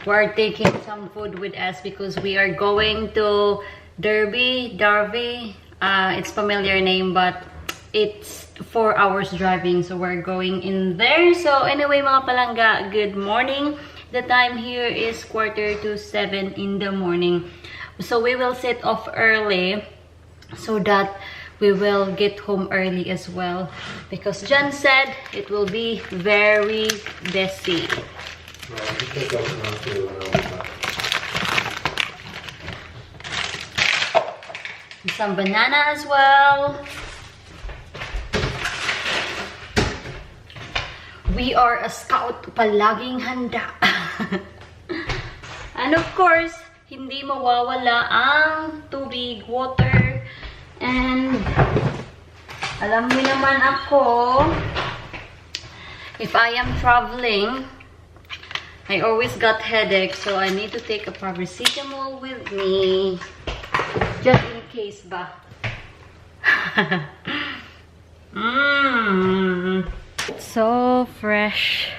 we're taking some food with us because we are going to Darby. It's familiar name, but it's 4 hours driving, so we're going in there. So anyway, mga palangga, good morning. The time here is 6:45 in the morning. So we will set off early so that we will get home early as well, because John said it will be very busy. Some banana as well. We are a scout, palaging handa. And of course, hindi mawawala ang tubig, water. And alam mo naman ako, if I am traveling, I always got headache, so I need to take a paracetamol with me, just in case ba. It's so fresh.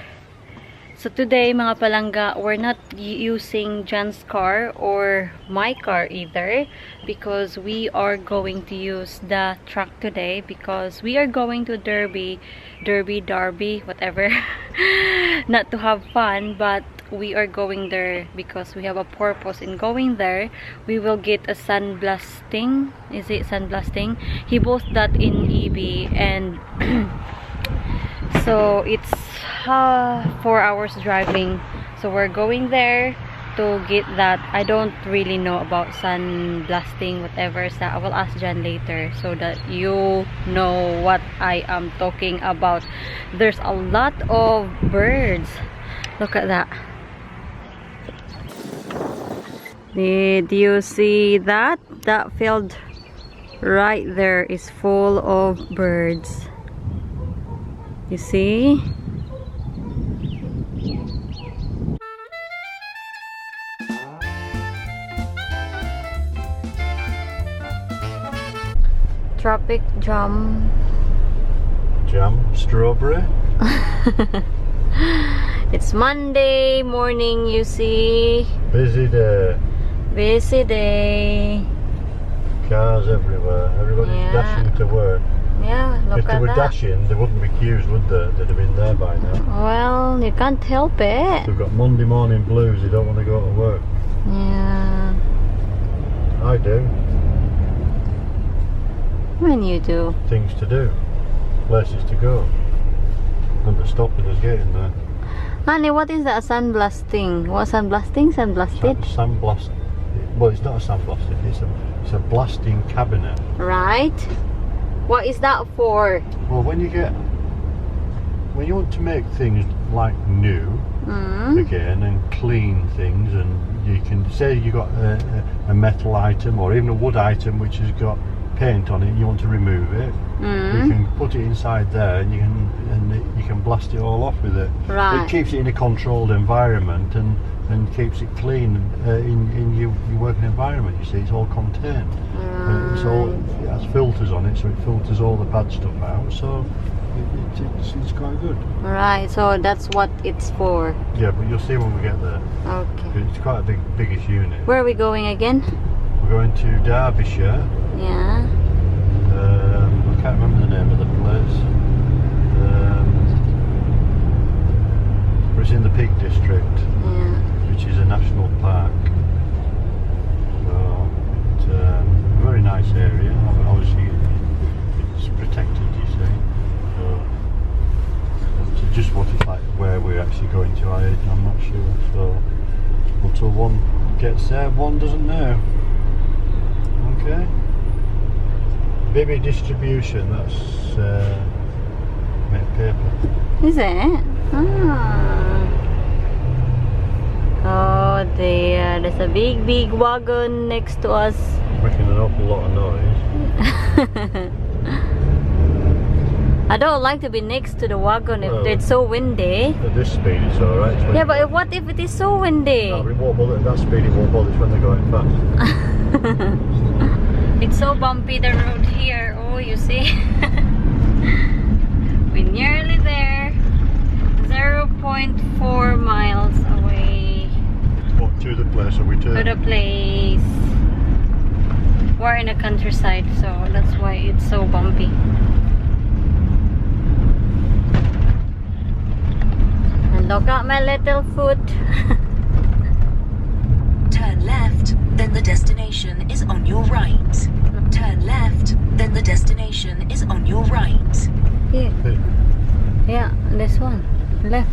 So today, mga palangga, we're not using John's car or my car either, because we are going to use the truck today, because we are going to Darby, whatever. Not to have fun, but we are going there because we have a purpose in going there. We will get a sandblasting. Is it sandblasting? He bought that in EB, and so it's 4 hours driving, so we're going there to get that. I don't really know about sandblasting, whatever, so I will ask John later so that you know what I am talking about. There's a lot of birds. Look at that. Did you see that? That field right there is full of birds. You see? Traffic jam. Jam, strawberry. It's Monday morning, you see. Busy day. Busy day. Cars everywhere. Everybody's dashing to work. Yeah, look if they at were that. dashing, they wouldn't be queues, would they? They'd have been there by now. Well, you can't help it. They've got Monday morning blues, they don't want to go to work. Yeah. I do. When you do. Things to do. Places to go. And they're stopping us getting there. Honey, what is that sandblasting? What sandblasting? Sandblasted? Sandblast. Well, it's not a sandblasted. It's a blasting cabinet. Right. What is that for? Well, when you want to make things like new again and clean things, and you can say you got a metal item or even a wood item which has got paint on it, and you want to remove it. You can put it inside there, and you can blast it all off with it. Right. It keeps it in a controlled environment and keeps it clean in your working environment. You see, it's all contained. It has filters on it, so it filters all the bad stuff out. So it's quite good. Right. So that's what it's for. Yeah, but you'll see when we get there. Okay. It's quite a biggish unit. Where are we going again? We're going to Derbyshire. Yeah. I can't remember the name of the place. But it's in the Peak District, which is a national park. So it's a very nice area. Obviously, it's protected, you see. So just what it's like, where we're actually going to, I'm not sure. So until one gets there, one doesn't know. Okay. Baby distribution, that's made paper. Is it? Oh dear, there's a big wagon next to us. Making an awful lot of noise. I don't like to be next to the wagon if it's so windy. At this speed it's alright. Yeah, but what if it is so windy? No, it won't bother. At that speed it won't bother. It's when they're going fast. It's so bumpy, the road here. Oh, you see? We're nearly there. 0.4 miles away. to the place, so we turn. To the place. We're in the countryside, so that's why it's so bumpy. And look at my little foot. Turn left, then the destination is on your right. Turn left, then the destination is on your right. Here. Hey. Yeah, this one. Left.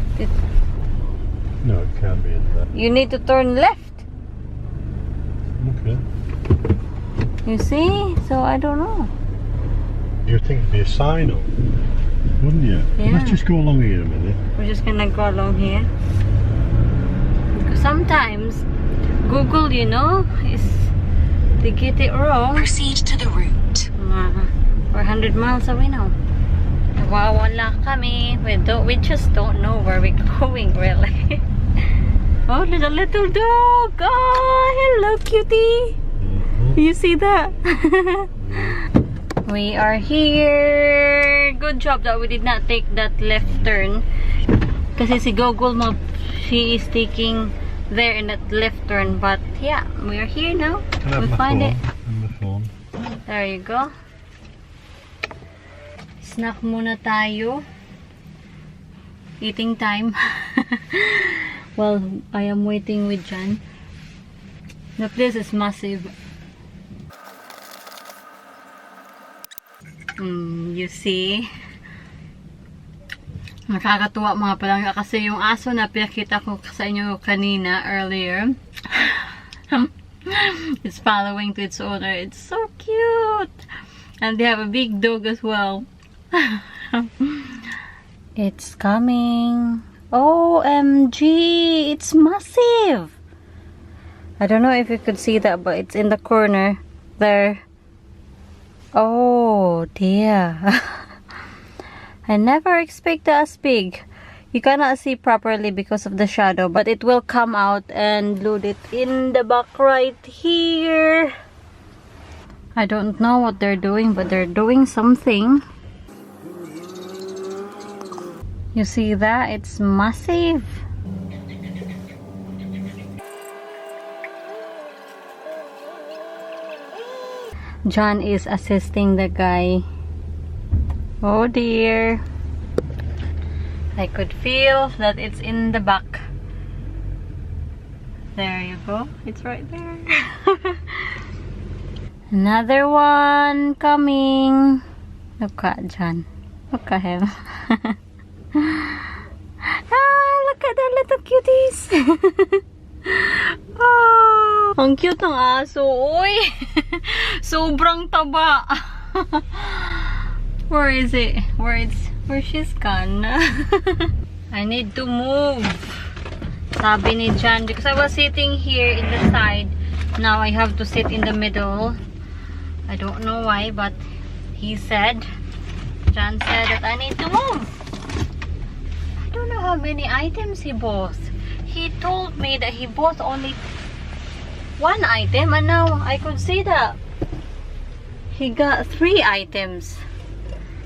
No, it can't be in there. You need to turn left. Okay. You see? So I don't know. You'd think it'd be a sign up, wouldn't you? Yeah. Let's just go along here a minute. We're just gonna go along here. Because sometimes Google, you know, they get it wrong. Proceed to the route. We're 100 miles away now. Wala kami. We just don't know where we're going, really. Oh, there's a little dog. Oh, hello, cutie. You see that? We are here. Good job that we did not take that left turn. Kasi si Google Map, she is taking there in that left turn. But yeah, we are here now. We find it. There you go. Snack muna tayo. Eating time. Well, I am waiting with Jan. The place is massive. You see? Nakakatuwa mga palangga kasi yung aso na pinakita ko sa inyo kanina earlier. It's following to its owner. It's so cute. And they have a big dog as well. It's coming. OMG! It's massive! I don't know if you could see that, but it's in the corner there. Oh dear. I never expected as big. You cannot see properly because of the shadow, but it will come out and load it in the back right here. I don't know what they're doing, but they're doing something. You see that? It's massive. John is assisting the guy. Oh dear. I could feel that it's in the back. There you go. It's right there. Another one coming. Look at John. Look at him. Ah, look at the little cuties. Oh, ang cute ng aso. Uy, sobrang taba. Where is it? Where she's gone? I need to move. Sabi ni Jan, because I was sitting here in the side. Now I have to sit in the middle. I don't know why, but Jan said that I need to move. I don't know how many items he bought. He told me that he bought only one item, and now I could see that he got 3 items.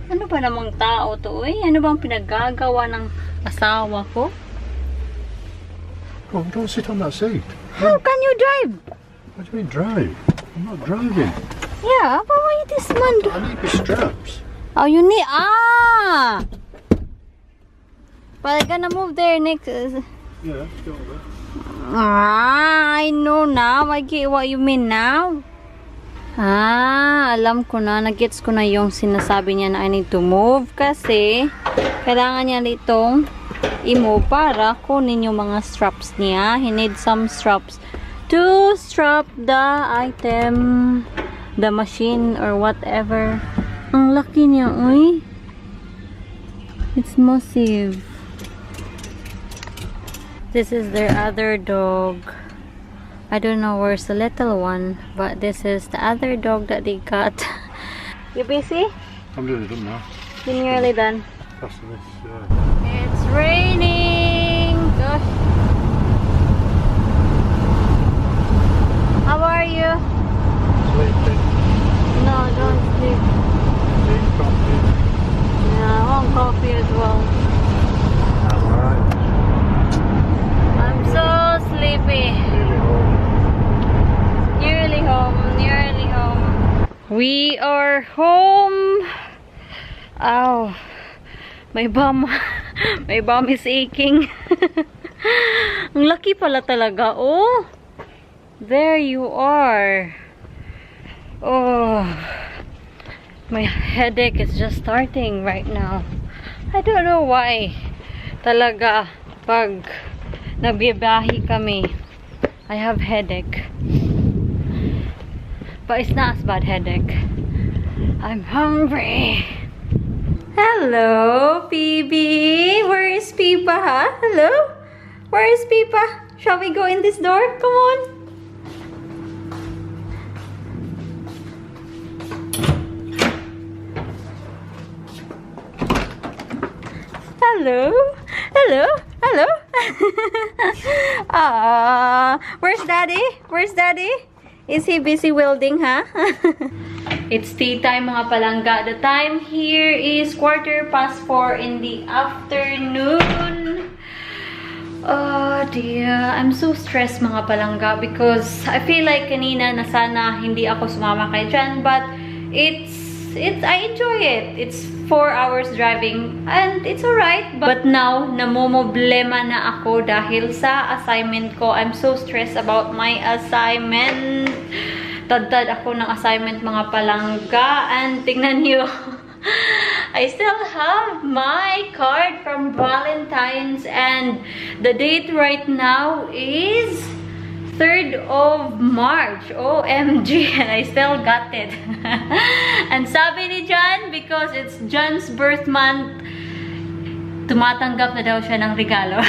Ano ba namang tao to eh? Ano bang pinaggagawa ng asawa ko? Oh, don't sit on that seat. How can you drive? What do you mean drive? I'm not driving. Yeah, but why this man do? I need my straps. Oh, you need but I'm gonna move there next. Yeah, go over. I know now. I get what you mean now. Alam ko na. Nag-gets ko na yung sinasabi niya na I need to move kasi kailangan niya itong i-move para kunin yung mga straps niya. He needs some straps to strap the item, the machine or whatever. Ang laki niya, uy. It's massive. This is their other dog. I don't know where's the little one, but this is the other dog that they got. You busy? I'm nearly done now. You're nearly done. After this, It's raining. Gosh. How are you? sleeping. No, don't sleep. Need coffee. Yeah, I want coffee as well. Alright. I'm so sleepy. Nearly We are home. Ow. My bum. My bum is aching. Ang laki pala talaga. Oh. There you are. Oh. My headache is just starting right now. I don't know why. Talaga, pag nagbiyahe kami, I have headache. But it's not as bad headache. I'm hungry. Hello, PB. Where is Pipa, huh? Hello? Where is Pipa? Shall we go in this door? Come on. Hello? Hello? Hello? Where's Daddy? Where's Daddy? Is he busy welding, huh? It's tea time, mga palangga. The time here is 4:15 in the afternoon. Oh dear, I'm so stressed, mga palangga, because I feel like kanina na sana hindi ako sumama kay Jan, but I enjoy it. It's 4 hours driving and it's alright. But now, namomoblema na ako dahil sa assignment ko. I'm so stressed about my assignment. Tad-tad ako ng assignment, mga palangga. And tingnan niyo, I still have my card from Valentine's, and the date right now is 3rd of March. OMG, and I still got it. And sabi ni John, because it's John's birth month, tumatanggap na daw siya ng regalo.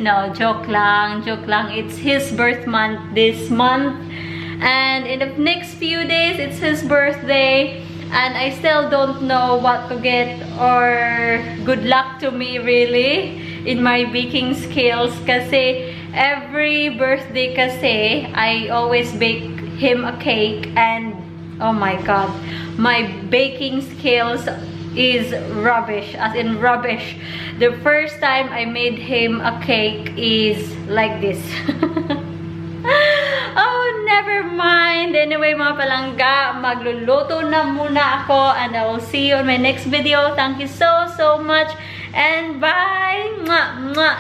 No, joke lang, joke lang. It's his birth month this month, and in the next few days, it's his birthday. And I still don't know what to get, or good luck to me really in my baking skills, kasi every birthday kasi I always bake him a cake, and oh my god, my baking skills is rubbish, as in rubbish. The first time I made him a cake is like this. Oh, never mind. Anyway, mga palangga, magluluto na muna ako, and I will see you on my next video. Thank you so much, and bye! Mwah, mwah.